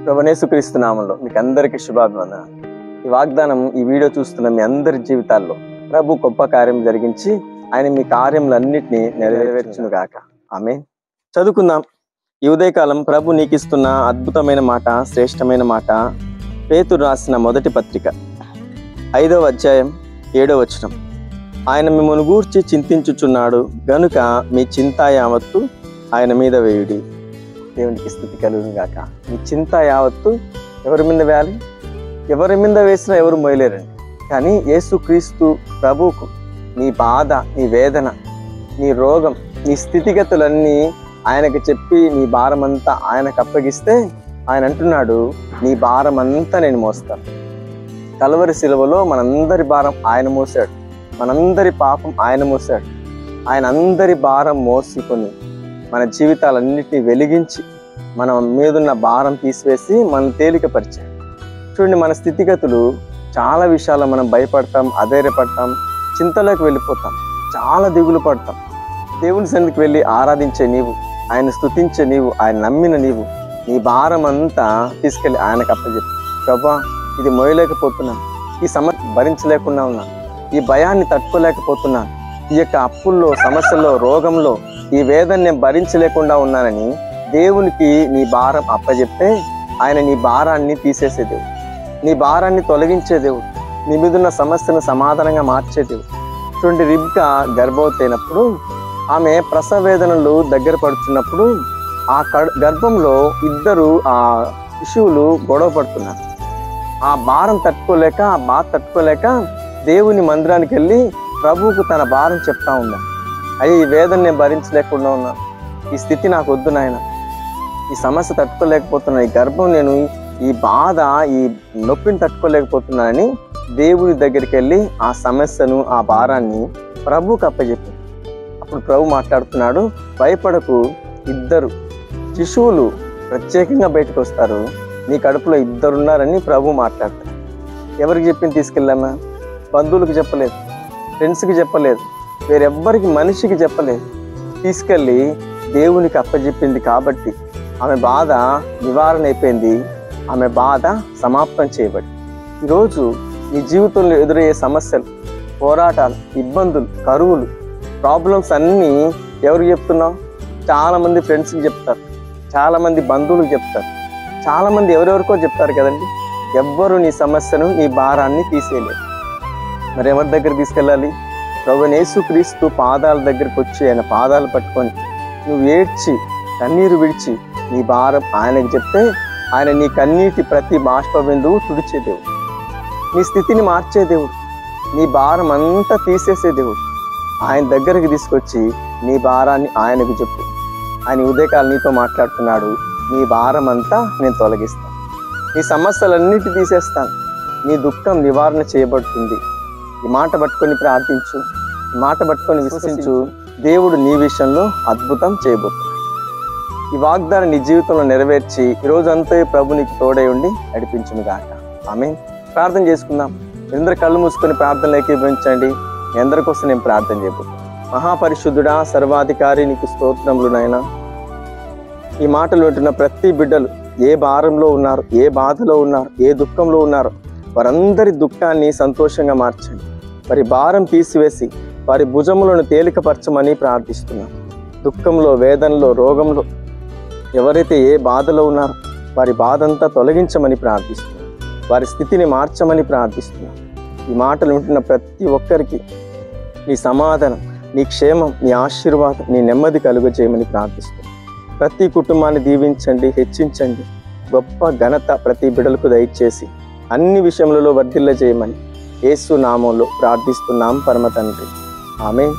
ప్రభువైన యేసుక్రీస్తు నామములో మీకు అందరికీ శుభాభివందనాలు. ఈ వాగ్దానం ఈ వీడియో చూస్తున్న మీ అందరి జీవితాల్లో ప్రభు గొప్ప కార్యం జరిగించి ఆయన మీ కార్యములన్నిటినీ నెరవేర్చును గాక. ఆమేన్. చదువుకుందాం. ఈ ఉదయకాలం ప్రభు నీకు ఇస్తున్న అద్భుతమైన మాట, శ్రేష్టమైన మాట పేతురు రాసిన మొదటి పత్రిక 5వ అధ్యాయం 7వ వచనం. ఆయన మిమ్మల్ని గూర్చి చింతించుచున్నాడు గనుక మీ చింత యావత్తు ఆయన మీద వేయుడి. దేవునికి స్తుతి కలుగును గాక. మీ చింత యావత్తు ఎవరి మీద వేయాలి? ఎవరి మీద వేసినా ఎవరు మోయలేరండి. కానీ యేసుక్రీస్తు ప్రభువుకు నీ బాధ, నీ వేదన, నీ రోగం, నీ స్థితిగతులన్నీ ఆయనకు చెప్పి నీ భారమంతా ఆయనకు అప్పగిస్తే ఆయన అంటున్నాడు, నీ భారమంతా నేను మోస్తాను. కల్వరి శిలువలో మనందరి భారం ఆయన మోసాడు, మనందరి పాపం ఆయన మోసాడు. ఆయన అందరి భారం మోసుకొని మన జీవితాలన్నిటినీ వెలిగించి మన మీదున్న భారం తీసివేసి మనం తేలికపరిచాడు. చూడండి, మన స్థితిగతులు చాలా విషయాల్లో మనం భయపడతాం, అధైర్యపడతాం, చింతలోకి వెళ్ళిపోతాం, చాలా దిగులు పడతాం. దేవుని సన్నిధికి వెళ్ళి ఆరాధించే నీవు, ఆయన స్తుతించే నీవు, ఆయన నమ్మిన నీవు నీ భారం అంతా తీసుకెళ్ళి ఆయనకు అప్పచెప్పు. ప్రభా, ఇది మోయలేకపోతున్నాను, ఈ సమస్య భరించలేకుండా ఉన్నాను, ఈ భయాన్ని తట్టుకోలేకపోతున్నాను, ఈ యొక్క అప్పుల్లో, సమస్యల్లో, రోగంలో ఈ వేదన నేను భరించలేకుండా ఉన్నానని దేవునికి నీ భారం అప్పచెప్తే ఆయన నీ భారాన్ని తీసేసే దేవుడు, నీ భారాన్ని తొలగించే దేవుడు, నీ మీదున్న సమస్యను సమాధానంగా మార్చే దేవుడు. చూడండి, రిబ్కా గర్భవతి అయినప్పుడు ఆమె ప్రసవ వేదనలు దగ్గర పడుతున్నప్పుడు ఆ గర్భంలో ఇద్దరు ఆ శిశువులు గొడవ పడుతున్నారు. ఆ భారం తట్టుకోలేక, ఆ బాధ తట్టుకోలేక దేవుని మందిరానికి వెళ్ళి ప్రభువుకు తన భారం చెప్తా ఉన్నాను. అయ్యే, ఈ వేదన నేను భరించలేకుండా ఉన్నాను, ఈ స్థితి నాకు వద్దు నాయన, ఈ సమస్య తట్టుకోలేకపోతున్నాను, ఈ గర్భం నేను ఈ బాధ, ఈ నొప్పిని తట్టుకోలేకపోతున్నానని దేవుడి దగ్గరికి వెళ్ళి ఆ సమస్యను, ఆ భారాన్ని ప్రభువుకు అప్పచెప్పాను. అప్పుడు ప్రభు మాట్లాడుతున్నాడు, భయపడకు, ఇద్దరు శిశువులు ప్రత్యేకంగా బయటకు వస్తారు, నీ కడుపులో ఇద్దరున్నారని ప్రభు మాట్లాడతారు. ఎవరికి చెప్పింది తీసుకెళ్ళామా? బంధువులకు చెప్పలేదు, ఫ్రెండ్స్కి చెప్పలేదు, వేరెవ్వరికి మనిషికి చెప్పలేదు. తీసుకెళ్ళి దేవునికి అప్పచెప్పింది కాబట్టి ఆమె బాధ నివారణ అయిపోయింది, ఆమె బాధ సమాప్తం చేయబడి. ఈరోజు నీ జీవితంలో ఎదురయ్యే సమస్యలు, పోరాటాలు, ఇబ్బందులు, కరువులు, ప్రాబ్లమ్స్ అన్నీ ఎవరికి చెప్తున్నావు? చాలామంది ఫ్రెండ్స్కి చెప్తారు, చాలామంది బంధువులకు చెప్తారు, చాలామంది ఎవరెవరికో చెప్తారు కదండి. ఎవ్వరు నీ సమస్యను, నీ భారాన్ని తీసేయలేరు. మరి ఎవరి దగ్గర తీసుకెళ్ళాలి? ప్రభువైన యేసుక్రీస్తు పాదాల దగ్గరికి వచ్చి ఆయన పాదాలు పట్టుకొని నువ్వు ఏడ్చి కన్నీరు విడిచి నీ భారం ఆయనకు చెప్తే ఆయన నీ కన్నీటి ప్రతి బాష్ప బిందువు తుడిచే దేవుడు, నీ స్థితిని మార్చే దేవుడు, నీ భారం అంతా తీసేసే దేవుడు. ఆయన దగ్గరికి తీసుకొచ్చి నీ భారాన్ని ఆయనకు చెప్పు. ఆయన ఉదయకాలం నీతో మాట్లాడుతున్నాడు, నీ భారం అంతా నేను తొలగిస్తాను, నీ సమస్యలన్నిటి తీసేస్తాను, నీ దుఃఖం నివారణ చేయబడుతుంది. ఈ మాట పట్టుకొని ప్రార్థించు, ఈ మాట పట్టుకొని విశ్వసించు, దేవుడు నీ విషయంలో అద్భుతం చేయబోతున్నాడు. ఈ వాగ్దానం నీ జీవితంలో నెరవేర్చి ఈరోజంతా ప్రభు నీకు తోడై ఉండి నడిపించును గాక. ఆమేన్. ప్రార్థన చేసుకుందాం. అందరూ కళ్ళు మూసుకొని ప్రార్థనలు ఏకీభవించండి. మీ అందరి కోసం నేను ప్రార్థన చేయబోతున్నాను. మహాపరిశుద్ధుడా, సర్వాధికారి, నీకు స్తోత్రములు నాయనా. ఈ మాటలు వింటున్న ప్రతి బిడ్డలు ఏ భారంలో ఉన్నారు, ఏ బాధలో ఉన్నారు, ఏ దుఃఖంలో ఉన్నారు, వారందరి దుఃఖాన్ని సంతోషంగా మార్చండి. వారి భారం తీసివేసి వారి భుజములను తేలికపరచమని ప్రార్థిస్తున్నాం. దుఃఖంలో, వేదనలో, రోగంలో ఎవరైతే ఏ బాధలో ఉన్నారో వారి బాధ అంతా తొలగించమని ప్రార్థిస్తున్నాం. వారి స్థితిని మార్చమని ప్రార్థిస్తున్నాం. ఈ మాటలు వింటున్న ప్రతి ఒక్కరికి నీ సమాధానం, నీ క్షేమం, నీ ఆశీర్వాదం, నీ నెమ్మది కలుగజేయమని ప్రార్థిస్తున్నాం. ప్రతి కుటుంబాన్ని దీవించండి, హెచ్చించండి. గొప్ప ఘనత ప్రతి బిడ్డలకు దయచేసి అన్ని విషయములలో వర్ధిల్ల చేయమని యేసు నామములో ప్రార్థిస్తున్నాం పరమ తండ్రి. ఆమేన్.